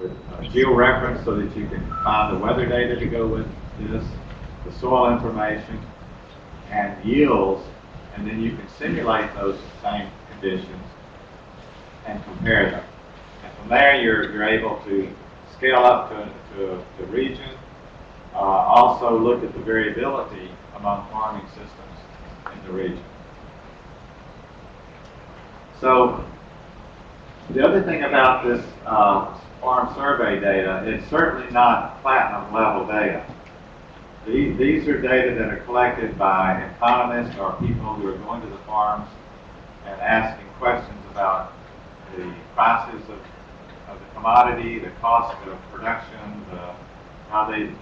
with georeference so that you can find the weather data to go with this, the soil information, and yields, and then you can simulate those same conditions and compare them. And from there, you're able to scale up to the region, also look at the variability among farming systems in the region. So the other thing about this farm survey data, it's certainly not platinum level data. These are data that are collected by economists or people who are going to the farms and asking questions about the prices of the commodity, the cost of production, how they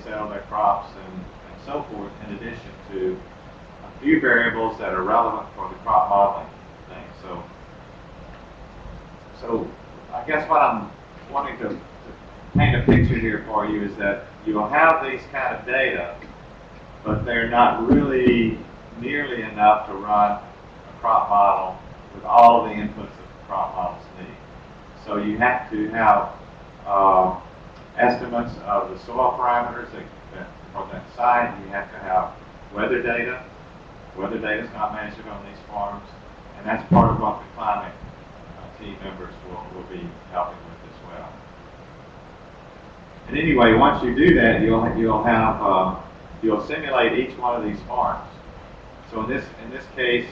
sell their crops, and so forth, in addition to a few variables that are relevant for the crop modeling thing. So I guess what I'm wanting to paint a picture here for you is that you'll have these kind of data, but they're not really nearly enough to run a crop model with all the inputs that the crop models need. So you have to have estimates of the soil parameters for that site. You have to have weather data. Weather data is not measured on these farms, and that's part of what the climate team members will be helping with as well. And anyway, once you do that, you'll simulate each one of these farms. So in this case,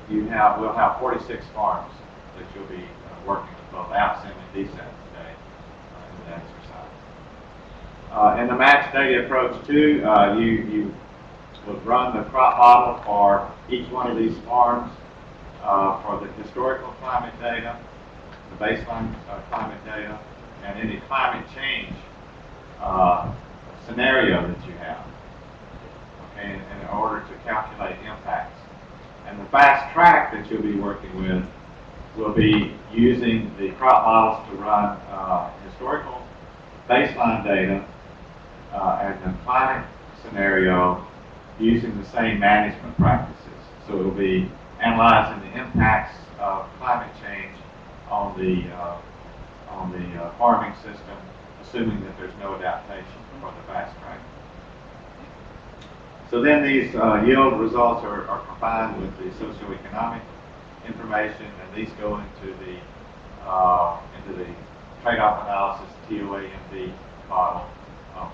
we'll have 46 farms that you'll be working with both AppSim and DSAT today in the exercise. In the match data approach too, you would run the crop model for each one of these farms for the historical climate data, the baseline climate data, and any climate change scenario that you have, okay, in order to calculate impacts. And the fast track that you'll be working with will be using the crop models to run historical baseline data and the climate scenario using the same management practices. So it will be analyzing the impacts of climate change on the farming system, assuming that there's no adaptation for the fast track. So then these yield results are combined with the socioeconomic information, and these go into the trade-off analysis TOAMD model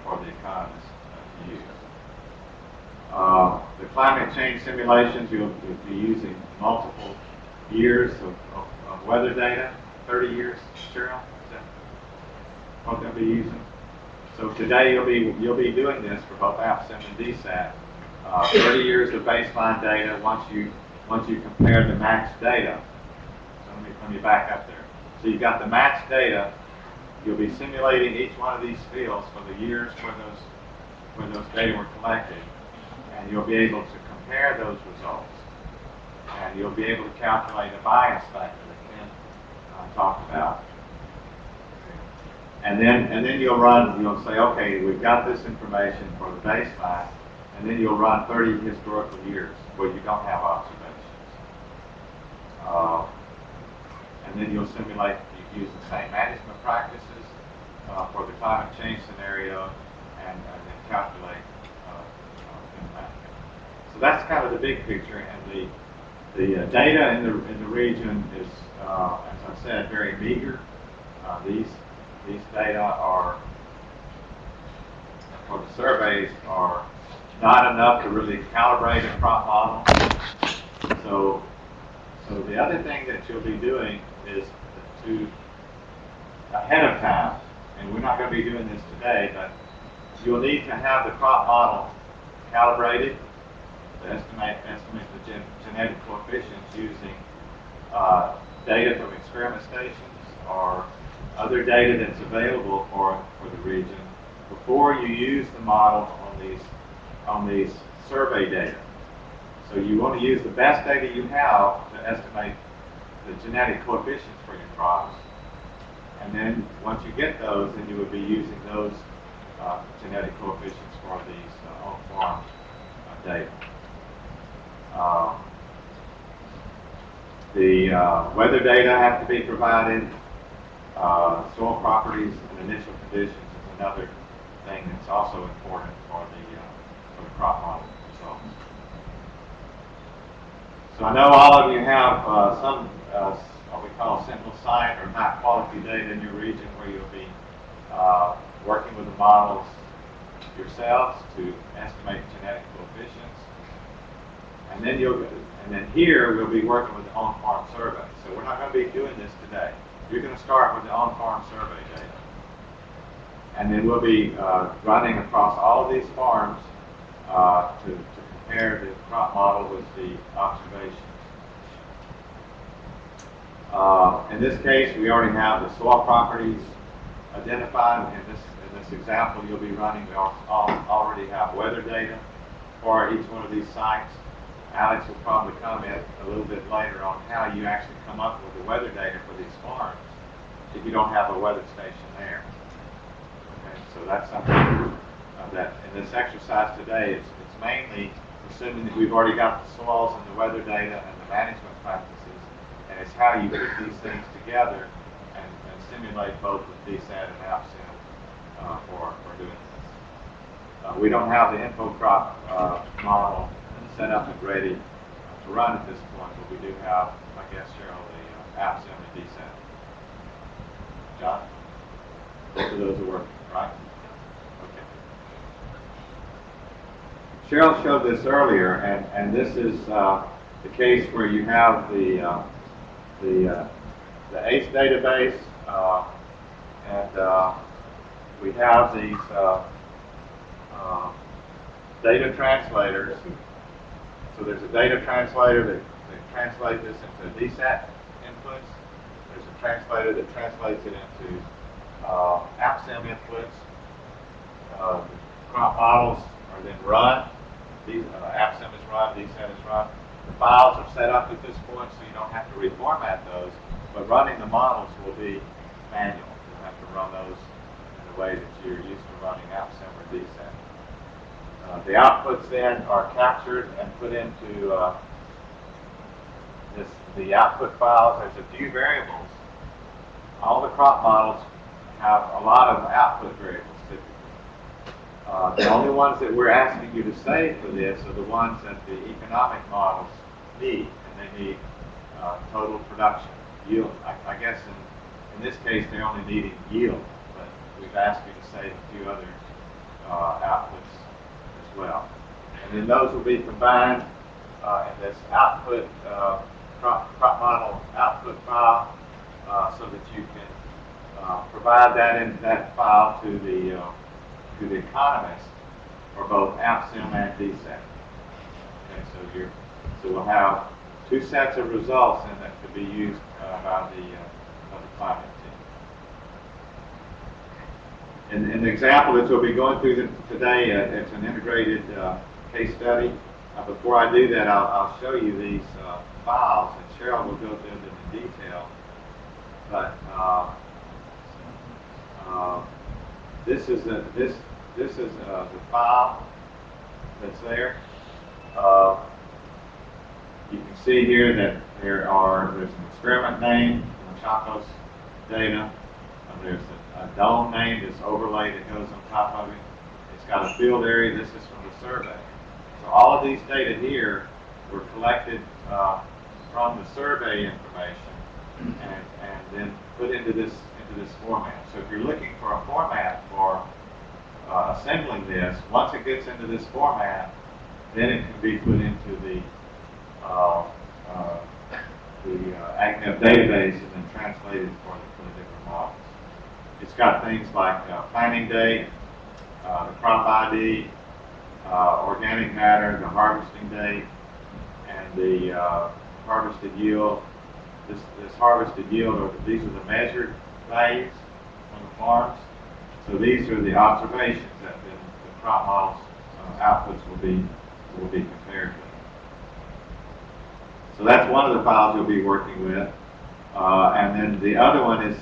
for the economists to use. The climate change simulations, you'll be using multiple years of weather data, 30 years, Cheryl, is that what they'll be using? So today you'll be doing this for both AppSim and DSAT. 30 years of baseline data once you compare the matched data. So let me back up there. So you've got the matched data. You'll be simulating each one of these fields for the years where those data were collected, and you'll be able to compare those results, and you'll be able to calculate a bias factor that Ken talked about. And then you'll say, okay, we've got this information for the baseline, and then you'll run 30 historical years where you don't have observations. And then you'll simulate, you use the same management practices for the climate change scenario, and then calculate impact. So that's kind of the big picture, and the data in the region is, as I said, very meager. These data are, for the surveys, are not enough to really calibrate a crop model. So the other thing that you'll be doing is to, ahead of time, and we're not going to be doing this today, but you'll need to have the crop model calibrated to estimate the genetic coefficients using data from experiment stations or other data that's available for the region before you use the model on these survey data. So you want to use the best data you have to estimate the genetic coefficients for your crops. And then once you get those, then you would be using those genetic coefficients for these on-farm data. The weather data have to be provided. Soil properties and initial conditions is another thing that's also important for the crop model results. So I know all of you have some what we call simple site or high quality data in your region where you'll be working with the models yourselves to estimate genetic coefficients. And then here we'll be working with the on-farm survey. So we're not going to be doing this today. You're going to start with the on-farm survey data. And then we'll be running across all of these farms to compare the crop model with the observations. In this case, we already have the soil properties identified. In this example, you'll be running. We already have weather data for each one of these sites. Alex will probably comment a little bit later on how you actually come up with the weather data for these farms if you don't have a weather station there. Okay, so that's something that in this exercise today, it's mainly assuming that we've already got the soils and the weather data and the management practices, and it's how you put these things together and simulate both the DSAT and AppSim for doing this. We don't have the info crop model set up and ready to run at this point, but we do have, I guess, Cheryl, the AppSim and DSAT. John? Both of those are working, right? Okay. Cheryl showed this earlier, and this is the case where you have the ACE database, and we have these data translators. So there's a data translator that translates this into DSAT inputs. There's a translator that translates it into AppSim inputs. The crop models are then run. AppSim is run, DSAT is run. The files are set up at this point, so you don't have to reformat those. But running the models will be manual. You'll have to run those in the way that you're used to running AppSim or DSAT. The outputs then are captured and put into the output files. There's a few variables. All the crop models have a lot of output variables typically. The only ones that we're asking you to save for this are the ones that the economic models need, and they need total production, yield. I guess in this case they're only needing yield, but we've asked you to save a few other outputs as well. And then those will be combined in this output crop model output file, so that you can provide that file to the economist for both AppSim and DSAT. Okay, so we'll have two sets of results in that to be used by the climate team. In the example that we'll be going through today, it's an integrated case study. Before I do that, I'll show you these files, and Cheryl will go through them in detail. But this is the file that's there. You can see here that there's an experiment name in the Chacos data. There's a dome name that's overlay that goes on top of it. It's got a field area. This is from the survey. So all of these data here were collected from the survey information and then put into this format. So if you're looking for a format for assembling this, once it gets into this format, then it can be put into the AgMIP database and then translated for the different models. It's got things like planting date, the crop ID, organic matter, the harvesting date, and the harvested yield. This harvested yield, these are the measured values from the farms. So these are the observations that the crop models outputs will be compared with. So that's one of the files you'll be working with. And then the other one is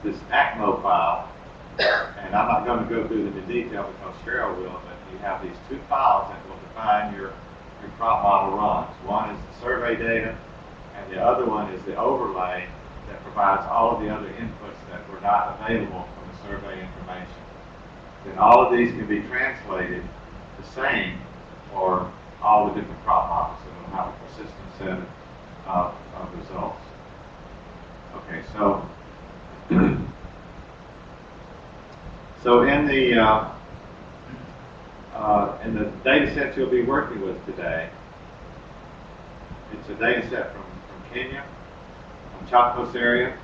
this AgMIP file. And I'm not going to go through them in detail because Cheryl will, but you have these two files that will define your crop model runs. One is the survey data, and the other one is the overlay that provides all of the other inputs that were not available from the survey information. Then all of these can be translated the same for all the different crop models, so we'll have a persistent set of results. Okay, so so in the data set you'll be working with today, it's a data set from Kenya, from Chacos area.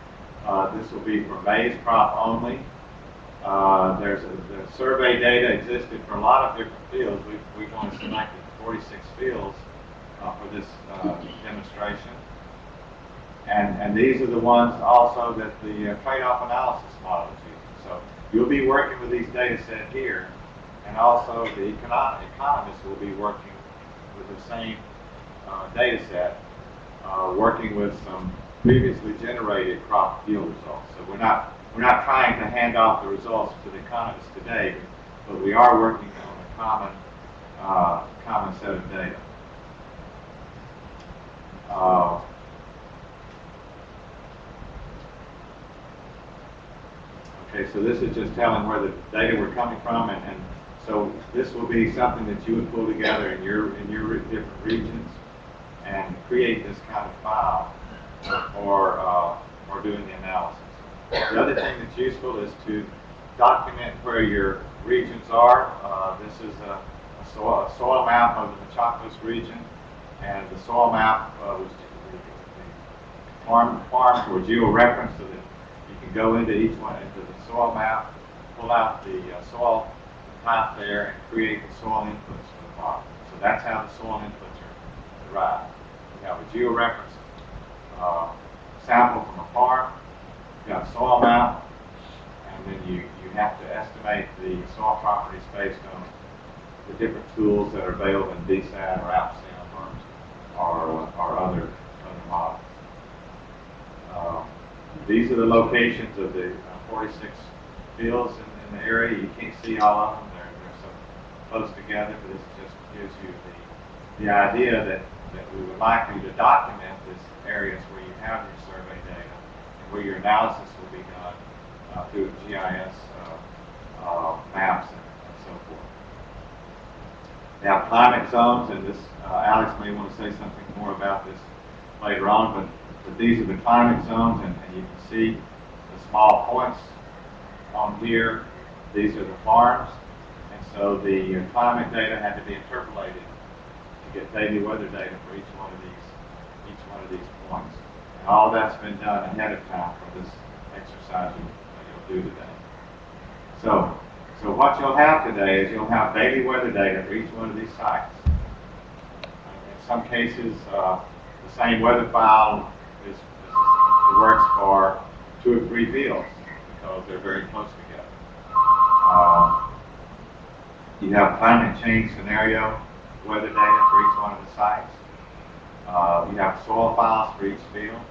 This will be for maize crop only. The survey data existed for a lot of different fields. We've only selected 46 fields for this demonstration. And these are the ones also that the trade-off analysis model is using. So you'll be working with these data set here, and also the economists will be working with the same data set, working with some previously generated crop yield results. So we're not trying to hand off the results to the economists today, but we are working on a common set of data. Okay, so this is just telling where the data were coming from, and so this will be something that you would pull together in your different regions and create this kind of file for doing the analysis. The other thing that's useful is to document where your regions are. This is a soil map of the Chacos region, and the soil map was the farms were geo-referenced so that you can go into each one, into the soil map, pull out the soil type there, and create the soil inputs for the farm. So that's how the soil inputs are derived. You have a geo-reference sample from a farm, you've got a soil map, and then you have to estimate the soil properties based on the different tools that are available in DSAT or AppSim or other models. These are the locations of the 46 fields in the area. You can't see all of them. They're so close together, but this just gives you the idea that we would like you to document these areas where you have your survey data and where your analysis will be done through GIS maps and so forth. Now, climate zones, and this Alex may want to say something more about this later on, but these are the climate zones, and you can see the small points on here. These are the farms, and so the climate data had to be interpolated to get daily weather data for each one of these points. And all that's been done ahead of time for this exercise you'll do today. So what you'll have today is you'll have daily weather data for each one of these sites. In some cases, the same weather file works for 2 or 3 fields because they're very close together. You have climate change scenario weather data for each one of the sites. You have soil files for each field.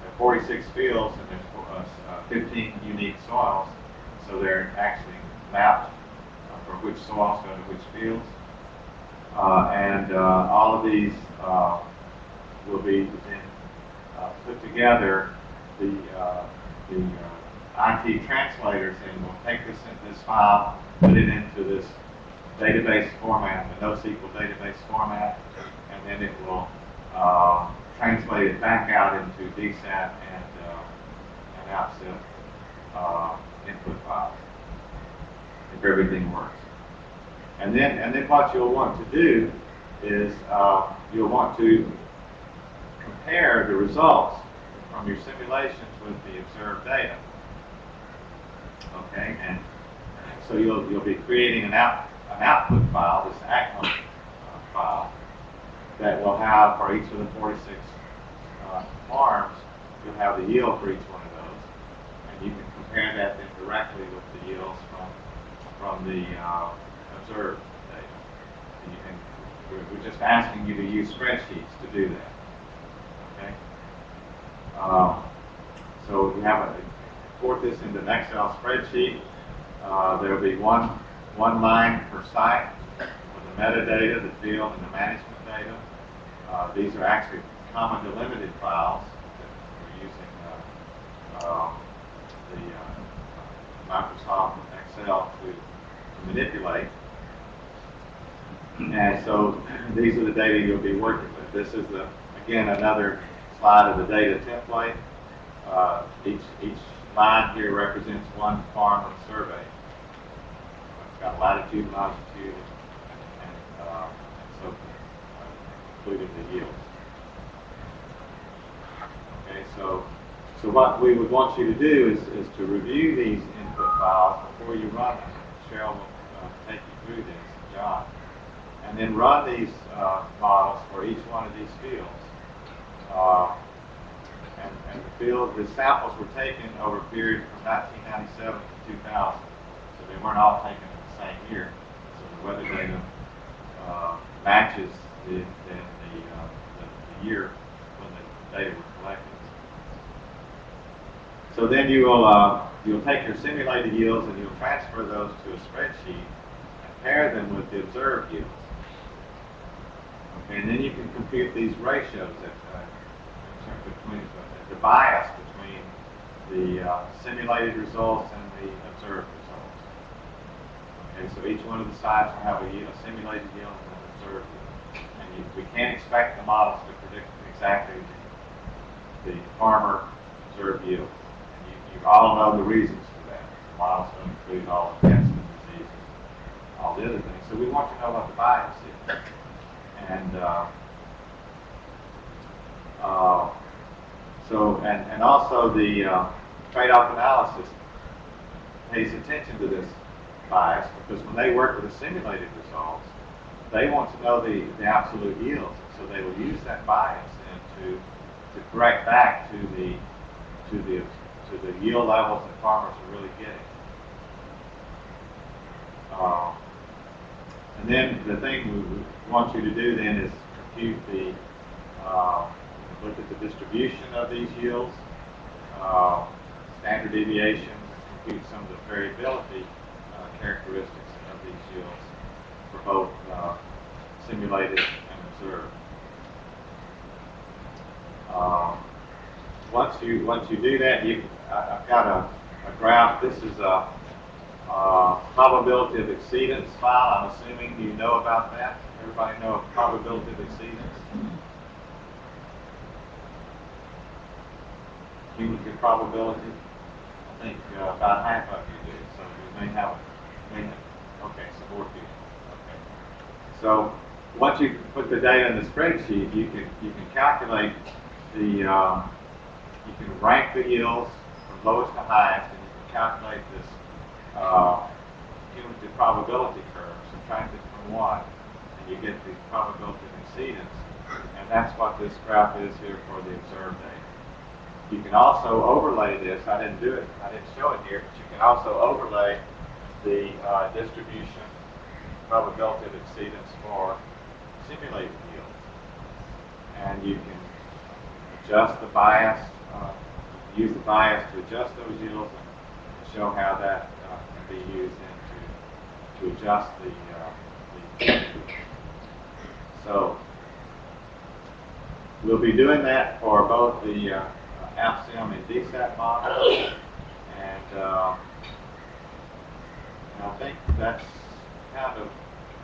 There are 46 fields, and there's 15 unique soils, so they're actually mapped for which soils go to which fields. And all of these will be then put together. The IT translators then will take this file, put it into this database format, the NoSQL database format, and then it will translate it back out into DSAT and AppSim input files if everything works. And then what you'll want to do is you'll want to compare the results from your simulations with the observed data. Okay, and so you'll be creating an output file, this AgMIP file, that will have for each of the 46 farms. You'll have the yield for each one of those, and you can compare that then directly with the yields from the observed data. And we're just asking you to use spreadsheets to do that. Okay. So you have import this into an Excel spreadsheet. There will be one line per site with the metadata, the field, and the management data. These are actually common delimited files that we're using the Microsoft Excel to manipulate. And so these are the data you'll be working with. This is again another slide of the data template. Each line here represents one farmland survey. It's got latitude, longitude, and so including the yields. Okay, so what we would want you to do is to review these input files before you run them. Cheryl will take you through this, John. And then run these models for each one of these fields. And the samples were taken over a period from 1997 to 2000. So they weren't all taken in the same year. So the weather data matches the year when the data were collected. So then you'll take your simulated yields and you'll transfer those to a spreadsheet and pair them with the observed yields. Okay, and then you can compute these ratios between the bias between the simulated results and the observed results. Okay, so each one of the sides will have a simulated yield and an observed yield. And we can't expect the models to predict exactly the farmer observed yield. And you all know the reasons for that. The models don't include all the pests and diseases, all the other things. So we want to know what the bias is. And also the trade-off analysis pays attention to this bias because when they work with the simulated results, they want to know the absolute yields. So they will use that bias to correct back to the yield levels that farmers are really getting. And then the thing we want you to do then is compute look at the distribution of these yields, standard deviation, compute some of the variability characteristics of these yields for both simulated and observed. Once you do that, I've got a graph. This is a probability of exceedance file. I'm assuming you know about that. Everybody know of probability of exceedance? Cumulative probability? I think about half of you do. So you may have okay, so more people. Okay. So once you put the data in the spreadsheet, you can calculate you can rank the yields from lowest to highest, and you can calculate this cumulative probability curve, subtract it from 1, and you get the probability of exceedance. And that's what this graph is here for the observed data. You can also overlay this. I didn't show it here, but you can also overlay the distribution probability of exceedance for simulated yields. And you can adjust the bias, use the bias to adjust those yields and show how that can be used to adjust the So we'll be doing that for both the AppSim and DSAT models, and I think that's kind of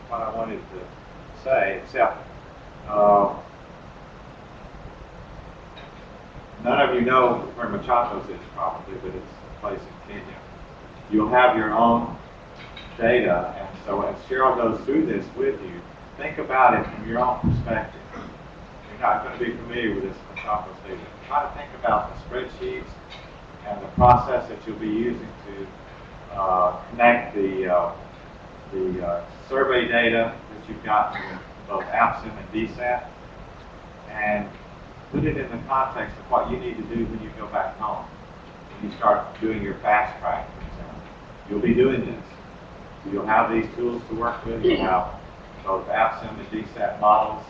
what I wanted to say, except none of you know where Machatos is probably, but it's a place in Kenya. You'll have your own data, and so as Cheryl goes through this with you, think about it from your own perspective. You're not going to be familiar with this Machatos data. Try to think about the spreadsheets and the process that you'll be using to connect the survey data that you've got from both AppSim and DSAT, and put it in the context of what you need to do when you go back home. When you start doing your fast track, for example. You'll be doing this. You'll have these tools to work with. You'll have both AppSim and DSAT models.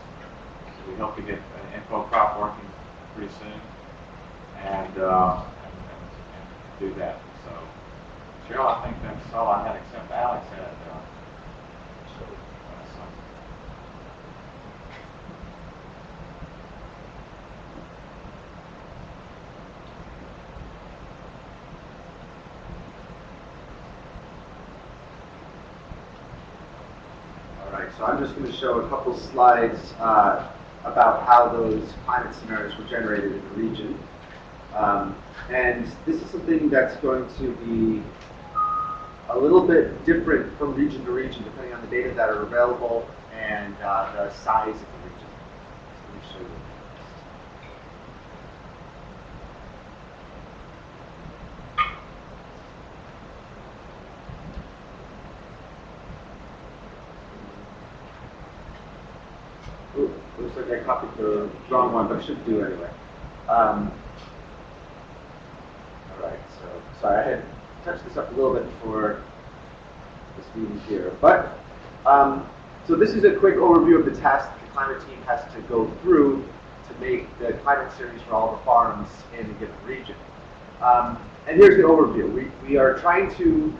We hope to get info crop working pretty soon, and do that. So, Cheryl, I think that's all I had, except Alex had some. so I'm just going to show a couple slides about how those climate scenarios were generated in the region. And this is something that's going to be a little bit different from region to region, depending on the data that are available and the size of the region. So let me show you. Ooh, looks like I copied the wrong one, but I should do anyway. All right, so sorry, I had touched this up a little bit before this meeting here. But so this is a quick overview of the tasks that the climate team has to go through to make the climate series for all the farms in a given region. And here's the overview. We are trying to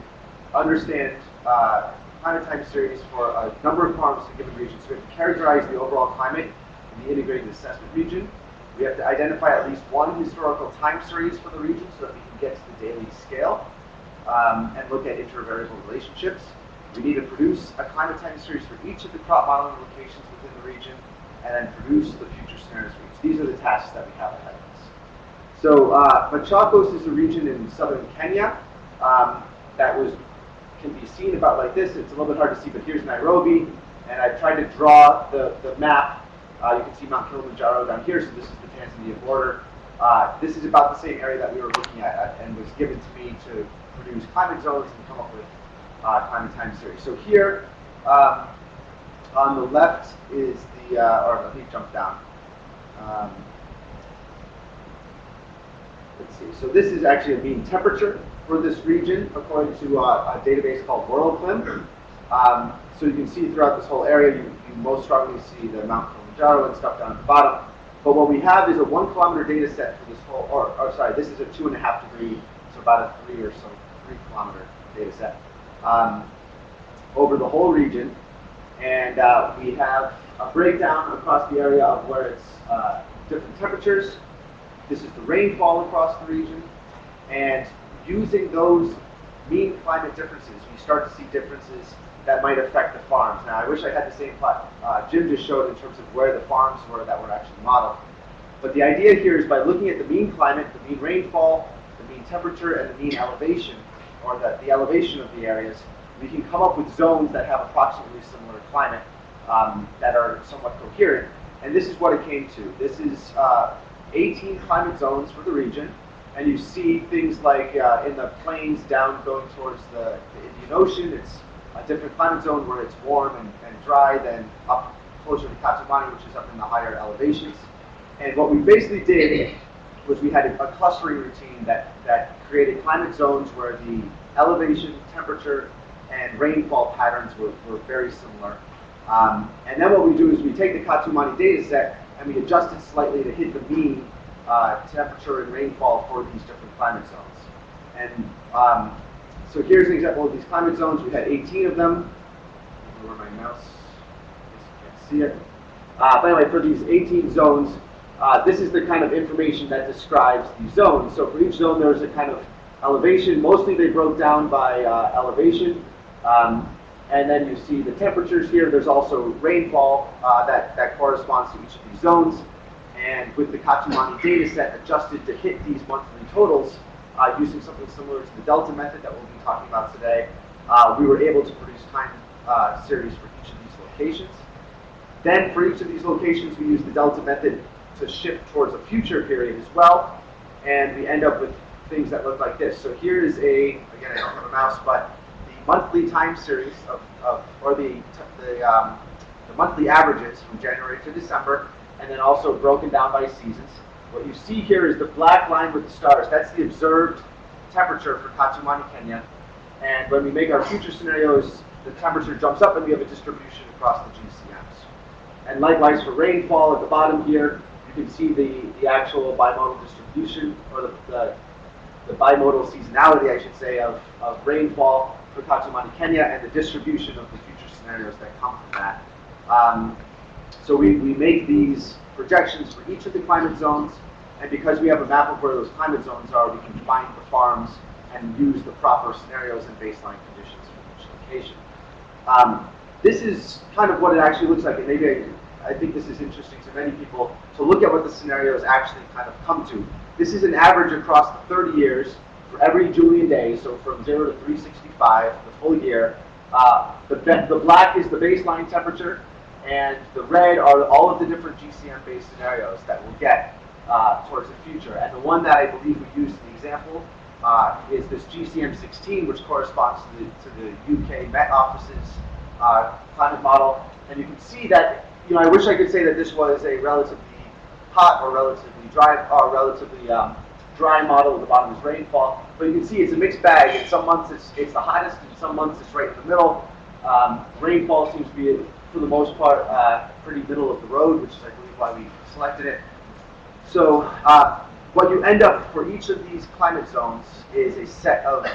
understand climate time series for a number of farms in a given region. So we have to characterize the overall climate in the integrated assessment region. We have to identify at least one historical time series for the region so that we can get to the daily scale and look at intervariable relationships. We need to produce a climate time series for each of the crop modeling locations within the region and then produce the future scenarios for each. These are the tasks that we have ahead of us. So Machakos is a region in southern Kenya that can be seen about like this. It's a little bit hard to see, but here's Nairobi, and I've tried to draw the map. You can see Mount Kilimanjaro down here, so this is the Tanzania border. This is about the same area that we were looking at and was given to me to produce climate zones and come up with climate time series. So here, on the left is the, or let me jump down. Let's see, so this is actually a mean temperature for this region according to a database called WorldClim. So you can see throughout this whole area, you most strongly see the Mount Kilimanjaro and stuff down at the bottom. But what we have is a 1 kilometer data set for this whole, or sorry, this is a 2.5 degree, so about a 3 kilometer data set over the whole region. And we have a breakdown across the area of where it's different temperatures. This is the rainfall across the region. And using those mean climate differences, we start to see differences that might affect the farms. Now, I wish I had the same plot Jim just showed in terms of where the farms were that were actually modeled. But the idea here is by looking at the mean climate, the mean rainfall, the mean temperature, and the mean elevation, or the elevation of the areas, we can come up with zones that have approximately similar climate that are somewhat coherent. And this is what it came to. This is 18 climate zones for the region. And you see things like in the plains down going towards the Indian Ocean, it's a different climate zone where it's warm and dry than up closer to Katumani, which is up in the higher elevations. And what we basically did was we had a clustering routine that created climate zones where the elevation, temperature, and rainfall patterns were very similar. And then what we do is we take the Katumani data set and we adjust it slightly to hit the mean temperature and rainfall for these different climate zones. And so here's an example of these climate zones. We had 18 of them. I don't know where my mouse is, you can't see it. But anyway, for these 18 zones, this is the kind of information that describes these zones. So for each zone, there's a kind of elevation. Mostly they broke down by elevation. And then you see the temperatures here. There's also rainfall that corresponds to each of these zones. And with the Katumani data set adjusted to hit these monthly totals, using something similar to the Delta method that we'll be talking about today, we were able to produce time series for each of these locations. Then for each of these locations, we use the Delta method to shift towards a future period as well. And we end up with things that look like this. So here is again, I don't have a mouse, but the monthly time series or the monthly averages from January to December, and then also broken down by seasons. What you see here is the black line with the stars. That's the observed temperature for Katumani, Kenya. And when we make our future scenarios, the temperature jumps up and we have a distribution across the GCMs. And likewise for rainfall at the bottom here, you can see the actual bimodal distribution, or the bimodal seasonality, I should say, of rainfall for Katumani, Kenya, and the distribution of the future scenarios that come from that. So we make these projections for each of the climate zones, and because we have a map of where those climate zones are, we can find the farms and use the proper scenarios and baseline conditions for each location. This is kind of what it actually looks like, and maybe I think this is interesting to many people to look at what the scenarios actually kind of come to. This is an average across the 30 years for every Julian day, so from 0 to 365, the full year. The black is the baseline temperature, and the red are all of the different GCM-based scenarios that we'll get towards the future. And the one that I believe we used in the example is this GCM 16, which corresponds to the UK Met Office's climate model. And you can see that, I wish I could say that this was a relatively hot or relatively dry dry model. At the bottom is rainfall, but you can see it's a mixed bag. In some months it's the hottest, in some months it's right in the middle. Rainfall seems to be, for the most part, pretty middle of the road, which is, I believe, why we selected it. So what you end up for each of these climate zones is a set of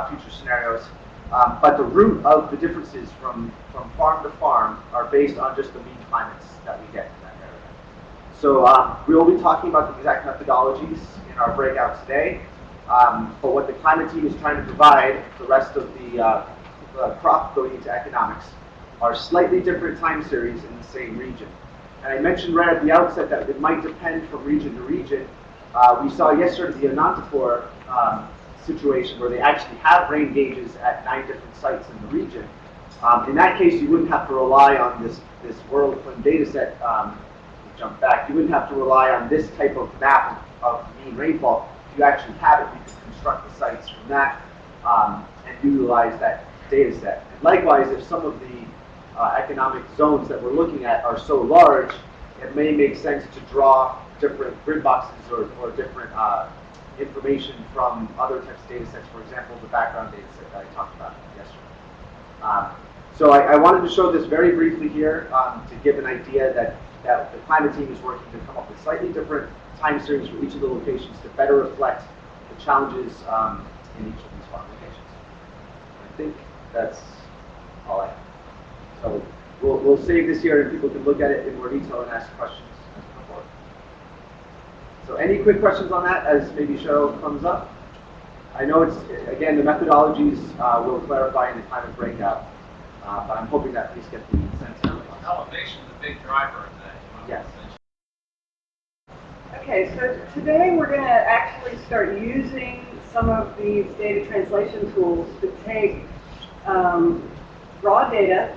future scenarios, but the root of the differences from farm to farm are based on just the mean climates that we get in that area. So we will be talking about the exact methodologies in our breakout today, but what the climate team is trying to provide the rest of the crop going into economics are slightly different time series in the same region. And I mentioned right at the outset that it might depend from region to region. We saw yesterday the Anantapur situation where they actually have rain gauges at 9 different sites in the region. In that case, you wouldn't have to rely on this World Clim data set. Jump back. You wouldn't have to rely on this type of map of mean rainfall. If you actually have it, you can construct the sites from that and utilize that data set. And likewise, if some of the economic zones that we're looking at are so large, it may make sense to draw different grid boxes or different information from other types of data sets, for example, the background data set that I talked about yesterday. So I wanted to show this very briefly here to give an idea that the climate team is working to come up with slightly different time series for each of the locations to better reflect the challenges in each of these farm locations. I think that's all I have. So we'll save this here and people can look at it in more detail and ask questions as we go forward. So any quick questions on that as maybe Cheryl comes up? I know it's, again, the methodologies will clarify in the climate breakout, but I'm hoping that at least get the sense of it. Elevation is a big driver of that. Yes. Okay, so today we're going to actually start using some of these data translation tools to take raw data,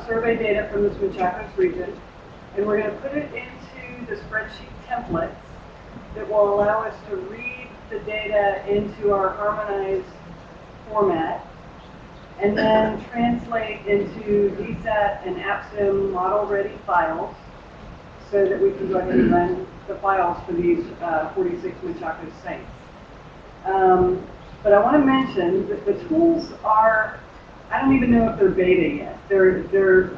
survey data from the Machacos region, and we're going to put it into the spreadsheet templates that will allow us to read the data into our harmonized format and then translate into DSAT and AppSim model-ready files so that we can go ahead and run the files for these 46 Machacos sites. But I want to mention that the tools are, I don't even know if they're beta yet. They're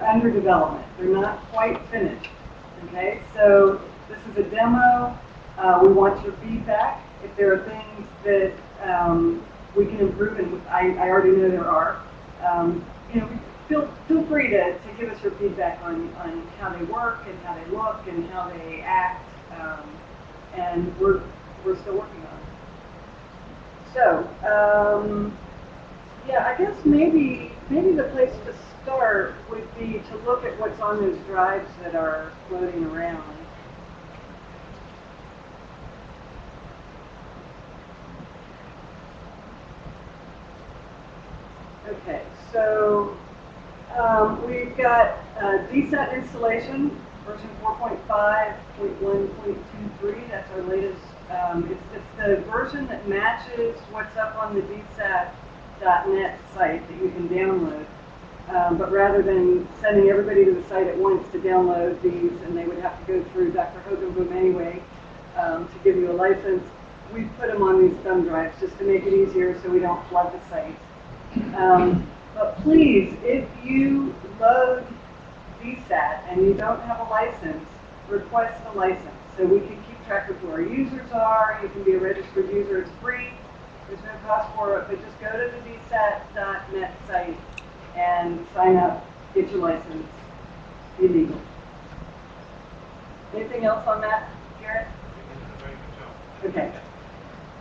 under development. They're not quite finished. Okay, so this is a demo. We want your feedback. If there are things that we can improve, and I already know there are, feel free to give us your feedback on how they work and how they look and how they act, and we're still working on it. So, yeah, I guess maybe the place to start would be to look at what's on those drives that are floating around. Okay, so we've got DSAT installation, version 4.5.1.23. That's our latest. It's the version that matches what's up on the DSAT.net site that you can download. But rather than sending everybody to the site at once to download these, and they would have to go through Dr. Hogenboom anyway to give you a license, we put them on these thumb drives just to make it easier so we don't flood the site. But please, if you load DSAT and you don't have a license, request a license so we can keep track of who our users are. You can be a registered user. It's free. There's no cost for it, but just go to the DSAT.net site and sign up, get your license. Illegal. Anything else on that, Garrett? Okay.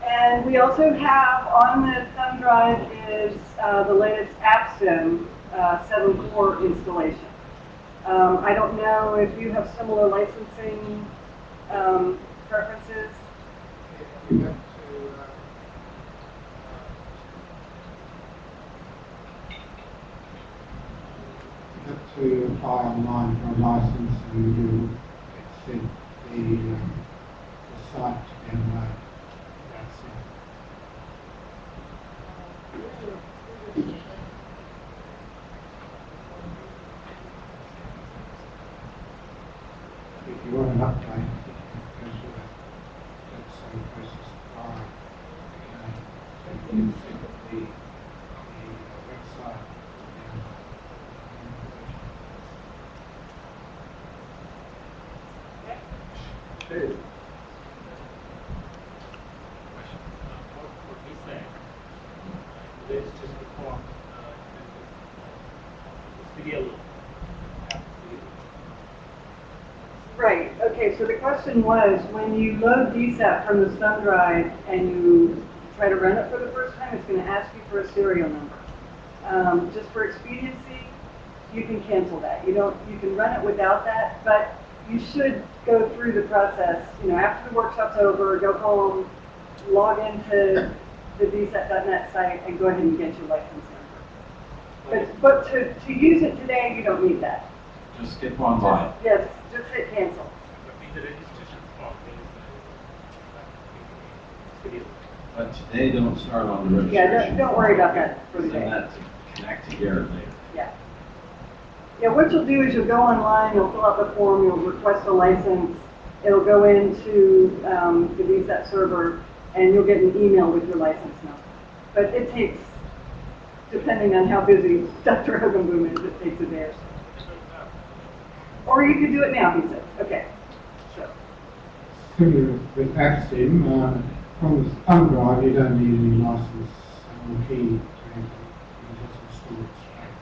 And we also have on the thumb drive is the latest AppSim 7.4 installation. I don't know if you have similar licensing preferences. You have to apply online for a license and you get sent the site to download. That's it. If you want an update, I think you have to go through that same process prior. Okay. So you can set the website down. Hey. What he's saying, let's just perform this video. Right, okay, so the question was, when you load DSAP from the thumb drive and you try to run it for the first time, it's going to ask you for a serial number. Just for expediency, you can cancel that. You can run it without that, but you should go through the process, after the workshop's over, go home, log into the DSAP.net site and go ahead and get your license number. But to use it today, you don't need that. Just skip online. Yes, just hit cancel. But in the registration form, there is a video. But today don't start on the Yeah, registration. don't worry about that for Send today. that to connect to Garrett later. Yeah. Yeah, what you'll do is you'll go online, you'll fill out the form, you'll request a license, it'll go into the DSAP server, and you'll get an email with your license number. But it takes, depending on how busy Dr. Hogenboom is, it takes a day or so. Or you could do it now, he said. Okay. So, Similar with AgMIP, from the thumb drive, you don't need any license or key to enter. You can just install it straight.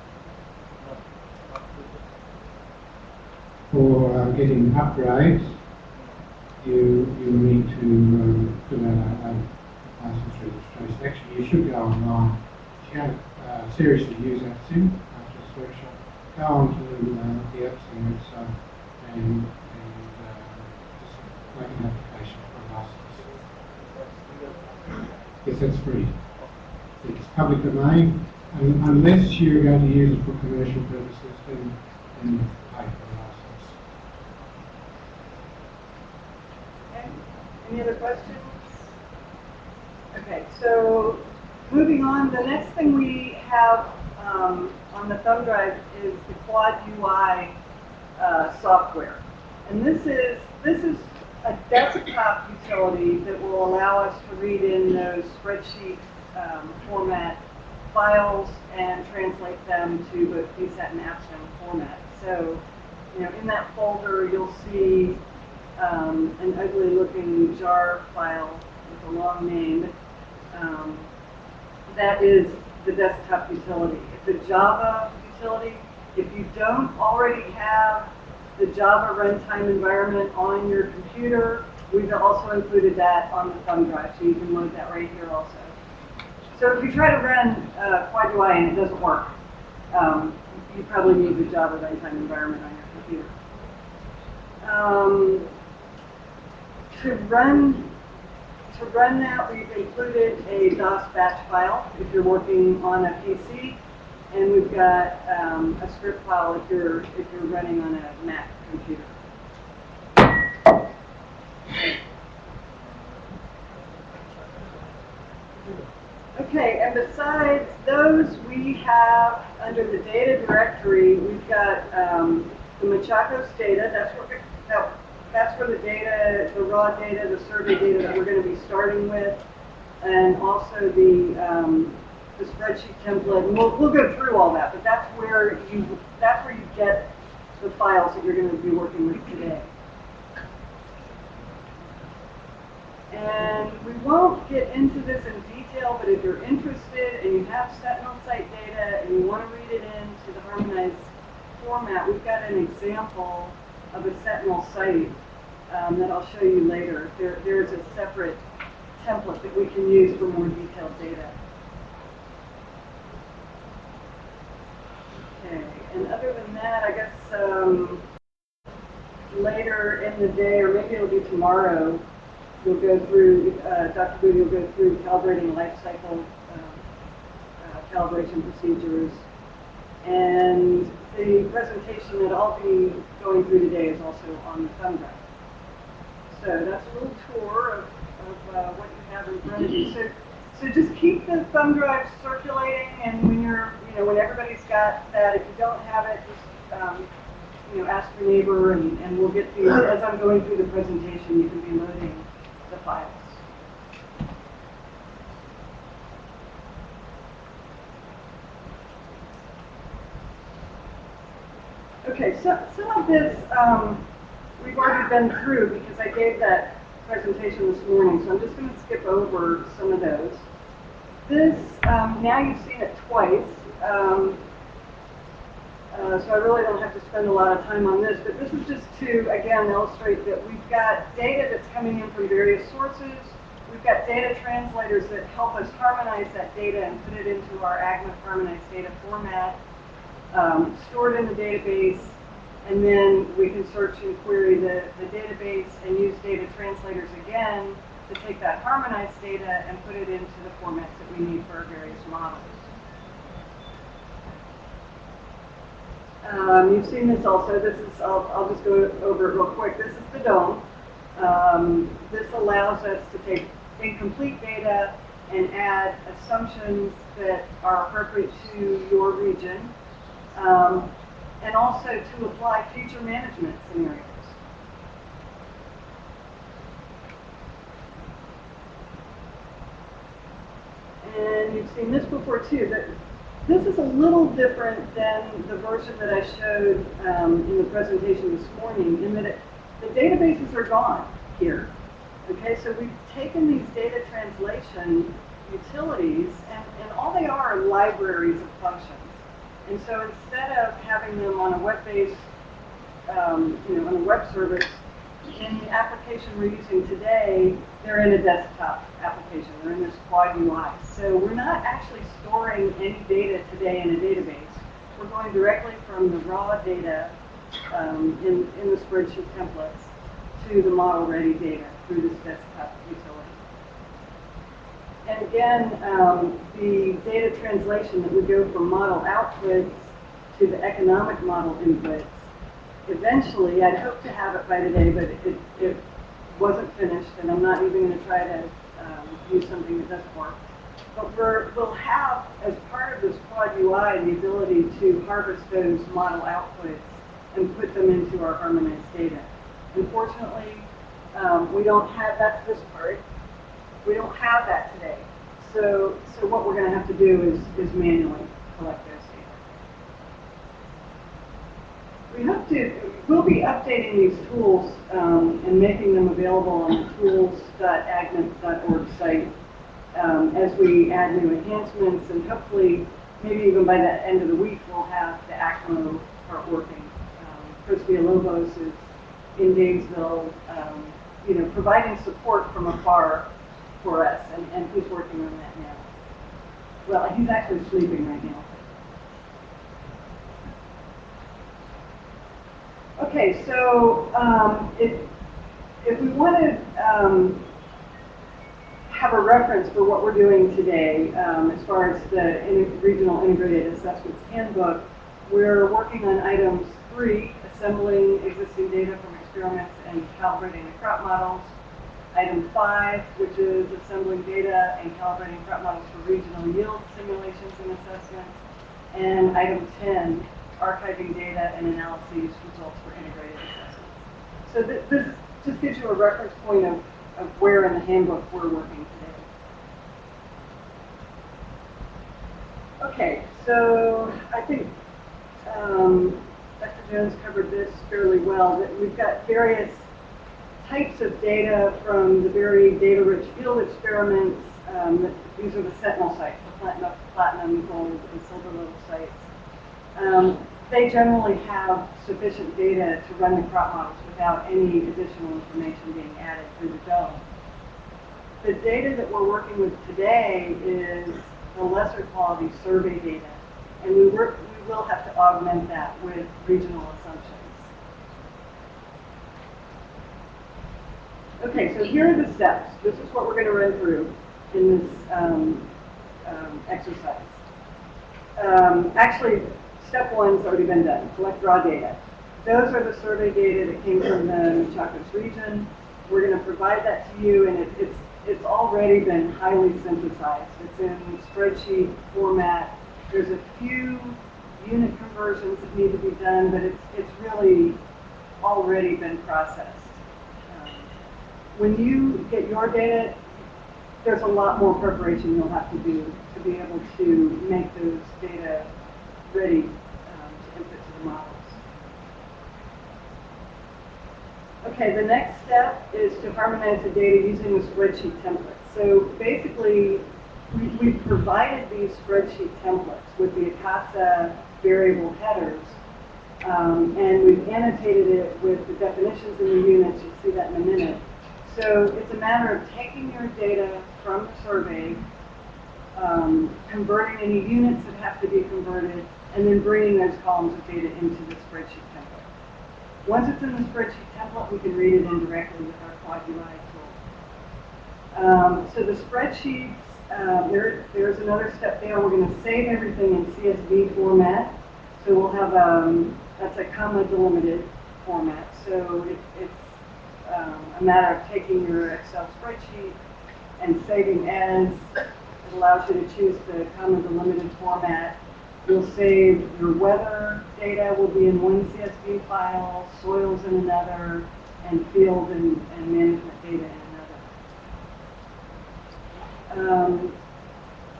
For getting upgrades, you need to fill out a license registration. Actually, you should go online. If you don't seriously use AgMIP after this workshop, go on to the AgMIP website and just make an application for a license. Yes, that's free. It's public domain, and unless you're going to use it for commercial purposes, then pay for a license. okay. Any other questions? Okay, so moving on, the next thing we have on the thumb drive is the Quad UI software. And this is a desktop utility that will allow us to read in those spreadsheet format files and translate them to both DSAT and AppStem format. So, in that folder, you'll see an ugly looking jar file with a long name. That is the desktop utility. It's a Java utility. If you don't already have the Java runtime environment on your computer, we've also included that on the thumb drive, so you can load that right here also. So if you try to run Quad UI and it doesn't work, you probably need the Java runtime environment on your computer. To run that, we've included a DOS batch file if you're working on a PC, and we've got a script file if you're running on a Mac computer. Okay, and besides those, we have under the data directory, we've got the Machakos data. That's where the data, the raw data, the survey data that we're going to be starting with, and also the spreadsheet template. And we'll go through all that, but that's where you get the files that you're going to be working with today. And we won't get into this in detail, but if you're interested and you have Sentinel site data and you want to read it into the harmonized format, we've got an example of a Sentinel site that I'll show you later. There's a separate template that we can use for more detailed data. And other than that, I guess later in the day, or maybe it'll be tomorrow, we'll go through, Dr. Booty will go through calibrating life cycle calibration procedures. And the presentation that I'll be going through today is also on the thumb drive. So that's a little tour of what you have in front of you. So just keep the thumb drive circulating, and when when everybody's got that, if you don't have it, just ask your neighbor, and we'll get these as I'm going through the presentation. You can be loading the files. Okay, so some of this we've already been through because I gave that presentation this morning, so I'm just going to skip over some of those. This, now you've seen it twice, so I really don't have to spend a lot of time on this, but this is just to, again, illustrate that we've got data that's coming in from various sources. We've got data translators that help us harmonize that data and put it into our AgMIP harmonized data format, stored in the database, and then we can search and query the database and use data translators again to take that harmonized data and put it into the formats that we need for our various models. You've seen this also. This is, I'll just go over it real quick. This is the DOME. This allows us to take incomplete data and add assumptions that are appropriate to your region, and also to apply future management scenarios. And you've seen this before too. This is a little different than the version that I showed in the presentation this morning, in that the databases are gone here. Okay, so we've taken these data translation utilities, and all they are libraries of functions. And so instead of having them on a web-based, on a web service, in the application we're using today, they're in a desktop application. They're in this quad UI. So we're not actually storing any data today in a database. We're going directly from the raw data in the spreadsheet templates to the model-ready data through this desktop utility. And again, the data translation that would go from model outputs to the economic model inputs, eventually, I'd hope to have it by today, but it wasn't finished, and I'm not even going to try to use something that doesn't work. But we'll have, as part of this quad UI, the ability to harvest those model outputs and put them into our harmonized data. Unfortunately, we don't have, that's this part, we don't have that today. So what we're going to have to do is manually collect those data. We'll be updating these tools and making them available on the tools.agmip.org site as we add new enhancements, and hopefully, maybe even by the end of the week, we'll have the ACMO part working. Chris Villalobos is in Gainesville, providing support from afar for us, and he's working on that now. Well, he's actually sleeping right now. Okay, so if we want to have a reference for what we're doing today, as far as the Regional Integrated Assessments Handbook, we're working on items 3, assembling existing data from experiments and calibrating the crop models. Item 5, which is assembling data and calibrating crop models for regional yield simulations and assessments. And item 10, archiving data and analyses results for integrated assessments. So this just gives you a reference point of where in the handbook we're working today. Okay, so I think Dr. Jones covered this fairly well, that we've got various types of data from the very data-rich field experiments. These are the sentinel sites, the platinum, gold, and silver level sites. They generally have sufficient data to run the crop models without any additional information being added through the dome. The data that we're working with today is the lesser quality survey data. And we will have to augment that with regional assumptions. Okay, so here are the steps. This is what we're going to run through in this exercise. Actually, step one's already been done, collect raw data. Those are the survey data that came from the Chacras region. We're going to provide that to you, and it's already been highly synthesized. It's in spreadsheet format. There's a few unit conversions that need to be done, but it's really already been processed. When you get your data, there's a lot more preparation you'll have to do to be able to make those data ready to input to the models. Okay, the next step is to harmonize the data using the spreadsheet template. So basically, we've provided these spreadsheet templates with the ACASA variable headers, and we've annotated it with the definitions in the units. You'll see that in a minute. So it's a matter of taking your data from the survey, converting any units that have to be converted, and then bringing those columns of data into the spreadsheet template. Once it's in the spreadsheet template, we can read it in directly with our Quad UI tool. So the spreadsheets, there's another step there. We're going to save everything in CSV format. So we'll have, that's a comma delimited format. So it's a matter of taking your Excel spreadsheet and saving as. It allows you to choose the comma delimited format. You'll save your weather data will be in one CSV file, soils in another, and field and management data in another.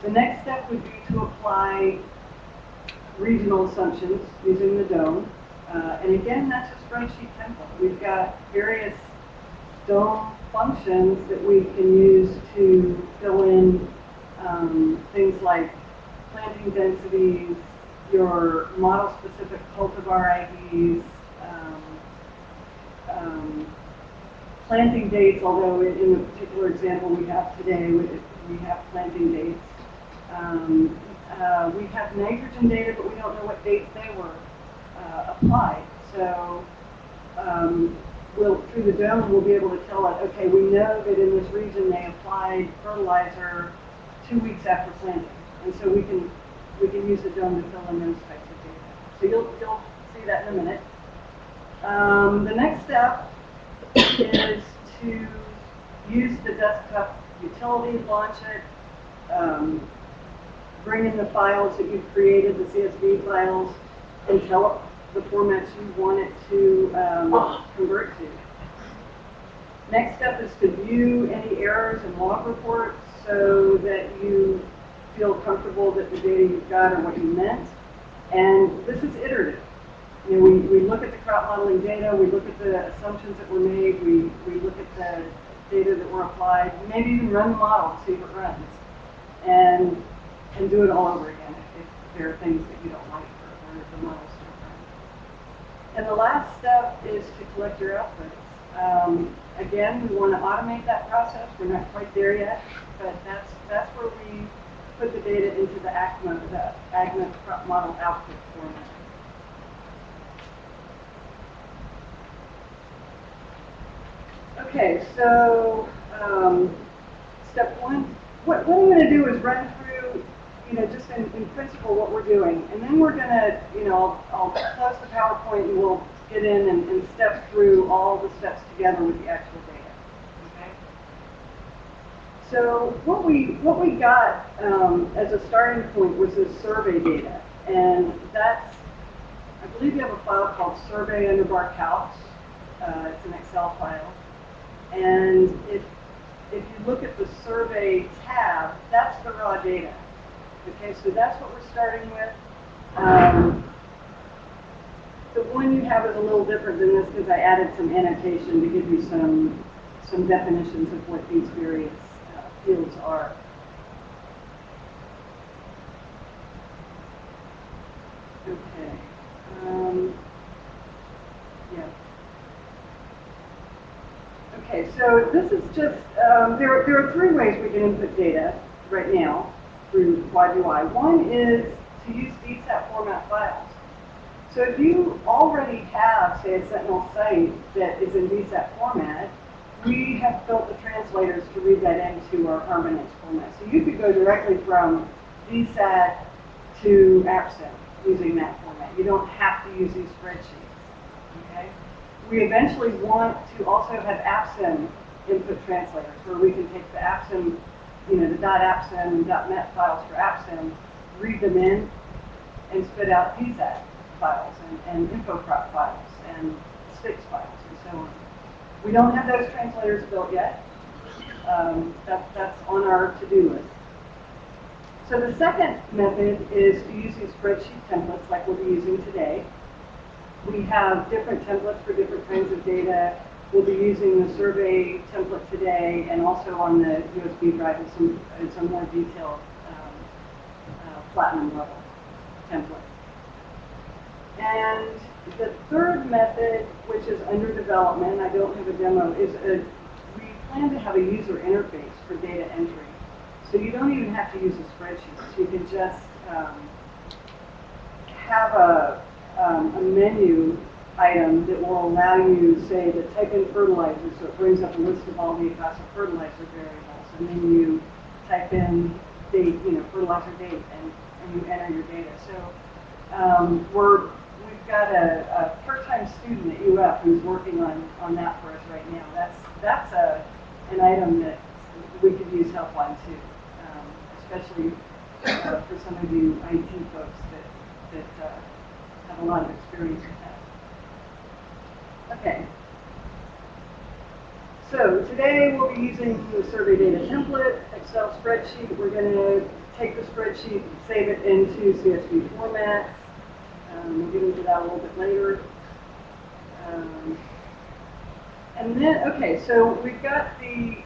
The next step would be to apply regional assumptions using the DOME. And again, that's a spreadsheet template. We've got various DOME functions that we can use to fill in things like planting densities, your model-specific cultivar IDs, planting dates, although in the particular example we have today, we have planting dates. We have nitrogen data, but we don't know what dates they were applied. So through the DOME, we'll be able to tell it, okay, we know that in this region they applied fertilizer 2 weeks after planting. And so we can use the DOME to fill in those types of data. So you'll see that in a minute. The next step is to use the desktop utility, launch it, bring in the files that you've created, the CSV files, and tell it the formats you want it to convert to. Next step is to view any errors and log reports so that you feel comfortable that the data you've got are what you meant. And this is iterative. You know, we look at the crop modeling data, we look at the assumptions that were made, we look at the data that were applied, maybe even run the model to see if it runs, and do it all over again if there are things that you don't like or if the models don't run. And the last step is to collect your outputs. Again, we want to automate that process. We're not quite there yet, but that's where we put the data into the AgMIP crop model output format. Okay, so step one, what I'm going to do is run through, just in principle what we're doing, and then we're going to, I'll close the PowerPoint and we'll get in and step through all the steps together with the actual data. Okay. So what we got as a starting point was this survey data, and that's, I believe you have a file called survey underbar calcs. It's an Excel file. And if you look at the survey tab, that's the raw data. Okay, so that's what we're starting with. The one you have is a little different than this because I added some annotation to give you some definitions of what these various fields are. Okay. Yeah. Okay, so this is just, there are three ways we can input data right now through Quad UI. One is to use DSAT format files. So if you already have, say, a Sentinel site that is in DSAT format, we have built the translators to read that into our harmonized format. So you could go directly from DSAT to AppSim using that format. You don't have to use these spreadsheets. Okay? We eventually want to also have AppSim input translators where we can take the AppSim, the .appsim and .met files for AppSim, read them in, and spit out DSAT files and InfoProp files and sticks files and so on. We don't have those translators built yet. That's on our to-do list. So the second method is using spreadsheet templates like we'll be using today. We have different templates for different kinds of data. We'll be using the survey template today and also on the USB drive in some more detailed platinum level template. And the third method, which is under development, I don't have a demo, is we plan to have a user interface for data entry. So you don't even have to use a spreadsheet. You can just have a menu item that will allow you, say, to type in fertilizer, so it brings up a list of all the AgMIP fertilizer variables, and then you type in date, fertilizer date, and you enter your data. So we've got a part-time student at UF who's working on that for us right now. That's an item that we could use helpline too, especially for some of you IT folks that have a lot of experience with that. Okay. So today we'll be using the survey data template, Excel spreadsheet. We're going to take the spreadsheet, save it into CSV format. We'll get into that a little bit later. And then, okay, so we've got the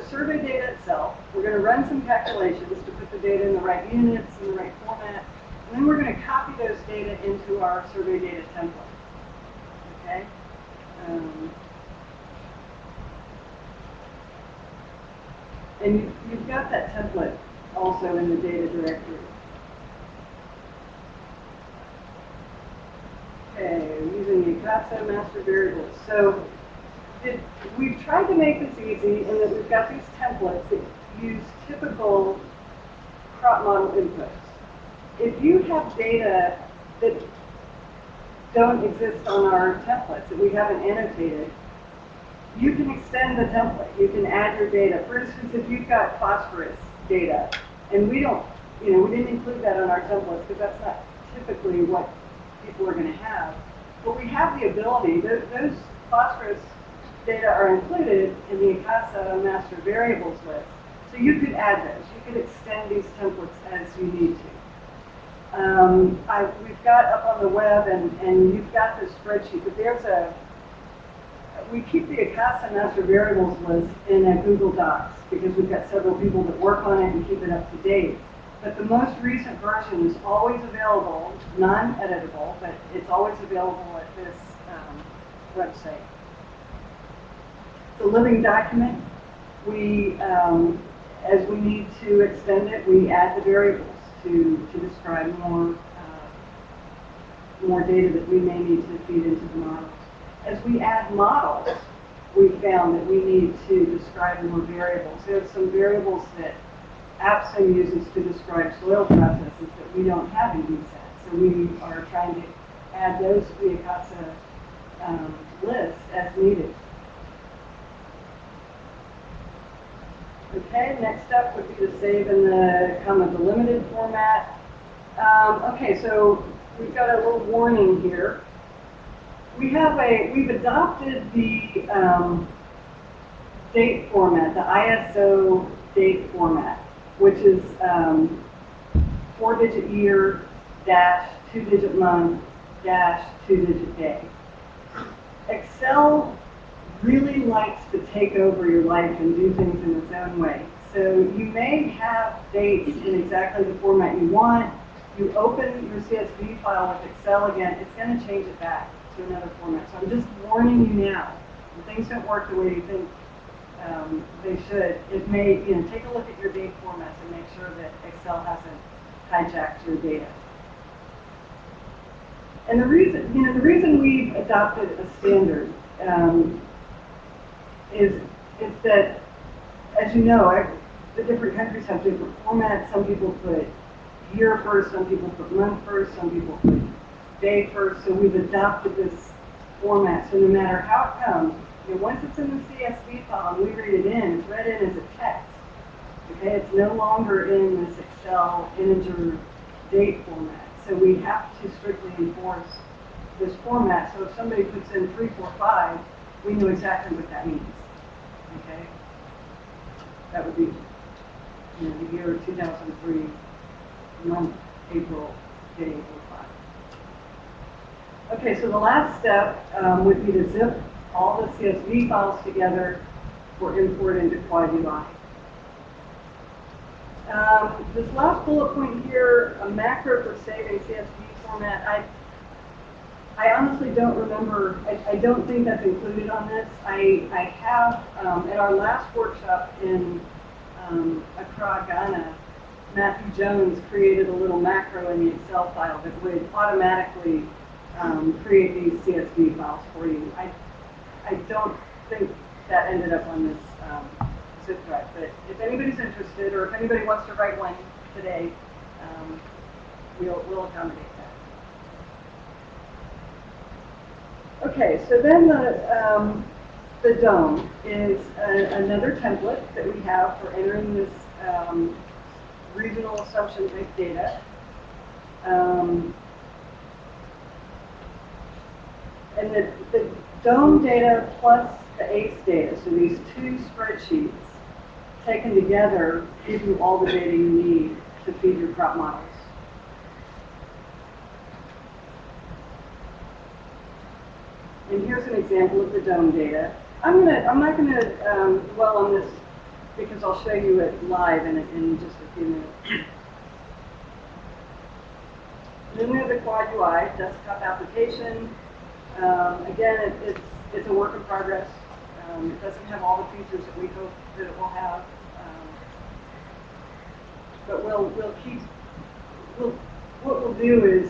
survey data itself. We're going to run some calculations to put the data in the right units, in the right format. And then we're going to copy those data into our survey data template. Okay? And you've got that template also in the data directory. Okay, using the AgMIP master variables. So we've tried to make this easy in that we've got these templates that use typical crop model inputs. If you have data that don't exist on our templates, that we haven't annotated, you can extend the template. You can add your data. For instance, if you've got phosphorus data, and we didn't include that on our templates because that's not typically what people are going to have. But we have the ability, those phosphorus data are included in the AgMIP master variables list. So you could add those. You could extend these templates as you need to. We've got up on the web, and you've got this spreadsheet, but we keep the AgMIP master variables list in a Google Docs because we've got several people that work on it and keep it up to date. But the most recent version is always available, non-editable, but it's always available at this website. The living document, as we need to extend it, we add the variables to describe more data that we may need to feed into the models. As we add models, we found that we need to describe more variables. There's some variables that AppSim uses to describe soil processes that we don't have in DSAT. So we are trying to add those to the AgMIP list as needed. Okay, next up would be to save in the Delimited format. Okay, so we've got a little warning here. We've adopted the date format, the ISO date format, which is 4-digit year dash 2-digit month dash 2-digit day. Excel really likes to take over your life and do things in its own way. So you may have dates in exactly the format you want. You open your CSV file with Excel again, it's going to change it back to another format. So I'm just warning you now. When things don't work the way you think they should, it may, take a look at your date formats and make sure that Excel hijacked your data. And the reason we've adopted a standard is that, as you know, the different countries have different formats. Some people put year first, some people put month first, some people put day first. So we've adopted this format. So no matter how it comes, once it's in the CSV file and we read it in, it's read in as a text. Okay, it's no longer in this Excel integer date format. So we have to strictly enforce this format. So if somebody puts in 345, we know exactly what that means. Okay, that would be the year 2003, month, April, day, April 5. Okay, so the last step would be to zip all the CSV files together for import into Quad UI. This last bullet point here, a macro for saving CSV format, I honestly don't remember, I don't think that's included on this. I have, at our last workshop in Accra, Ghana, Matthew Jones created a little macro in the Excel file that would automatically create these CSV files for you. I don't think that ended up on this zip drive, but if anybody's interested, or if anybody wants to write one today, we'll accommodate that. Okay, so then the DOME is another template that we have for entering this regional assumption type data. And the DOME data plus the ACE data, so these two spreadsheets taken together give you all the data you need to feed your crop models. And here's an example of the DOME data. I'm not gonna dwell on this because I'll show you it live in just a few minutes. Then we have the Quad UI desktop application. Again, it's a work in progress. It doesn't have all the features that we hope that it will have, but what we'll do is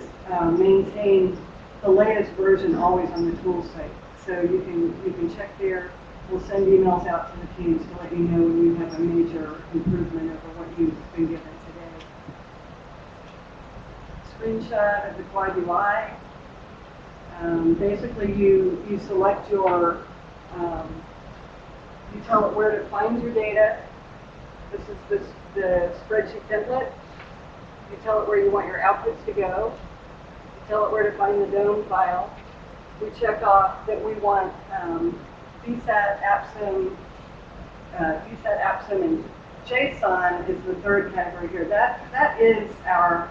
maintain the latest version always on the tools site. So you can check there. We'll send emails out to the teams to let you know when you have a major improvement over what you've been given today. Screenshot of the Quad UI. Basically, you select your, you tell it where to find your data. This is the spreadsheet template. You tell it where you want your outputs to go. You tell it where to find the DOME file. We check off that we want VSAT, APSIM, and JSON is the third category here. That is our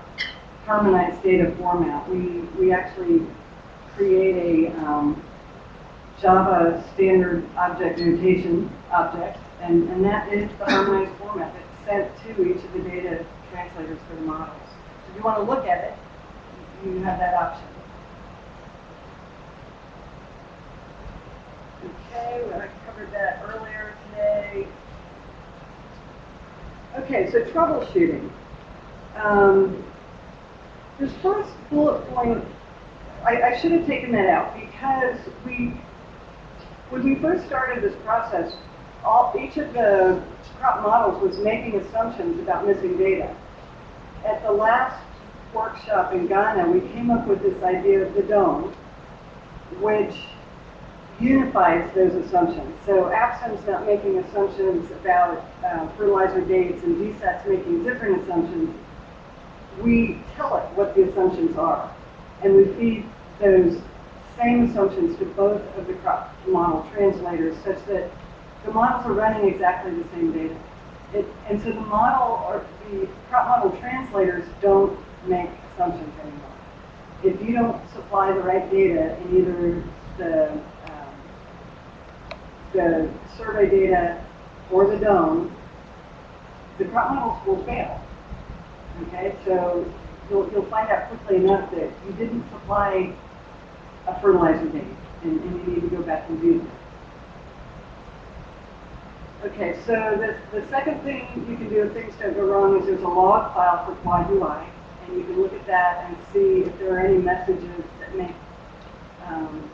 harmonized data format. We actually create a Java standard object notation object, and that is the harmonized format that's sent to each of the data translators for the models. So if you want to look at it, you have that option. Okay, well, I covered that earlier today. Okay, so troubleshooting. This first bullet point, I should have taken that out because when we first started this process, each of the crop models was making assumptions about missing data. At the last workshop in Ghana, we came up with this idea of the DOME, which unifies those assumptions. So APSIM's not making assumptions about fertilizer dates and VSAT's making different assumptions. We tell it what the assumptions are, and we feed those same assumptions to both of the crop model translators such that the models are running exactly the same data. And so the model or the crop model translators don't make assumptions anymore. If you don't supply the right data in either the survey data or the DOME, the crop models will fail. Okay, so you'll find out quickly enough that you didn't supply a fertilizer date, and you need to go back and do that. Okay, so the second thing you can do if things don't go wrong is there's a log file for Quad UI. And you can look at that and see if there are any messages that make,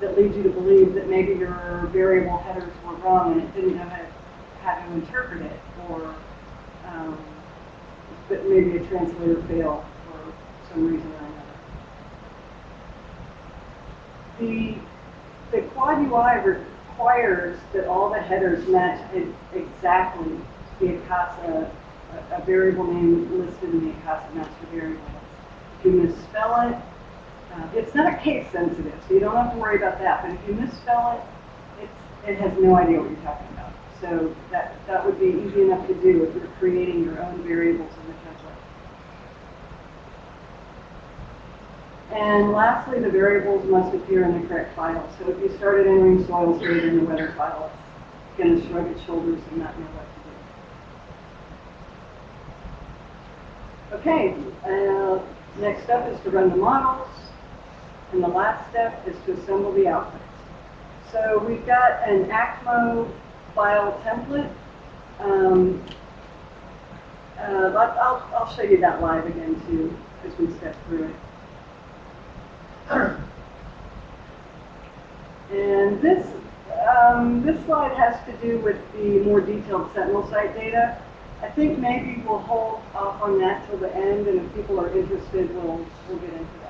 that lead you to believe that maybe your variable headers were wrong and it didn't know how to interpret it, or that maybe a translator failed for some reason or another. The quad UI requires that all the headers match exactly the ACASA, a variable name listed in the ACASA master variable. If you misspell it, it's not case sensitive, so you don't have to worry about that, but if you misspell it, it has no idea what you're talking about. So that would be easy enough to do if you're creating your own variables in the template. And lastly, the variables must appear in the correct file. So if you started entering soil state in the weather file, it's going to shrug its shoulders and not know what to do. Okay, next up is to run the models. And the last step is to assemble the outputs. So we've got an AgMIP file template. I'll show you that live again too as we step through it. And this slide has to do with the more detailed Sentinel site data. I think maybe we'll hold off on that till the end, and if people are interested, we'll get into that.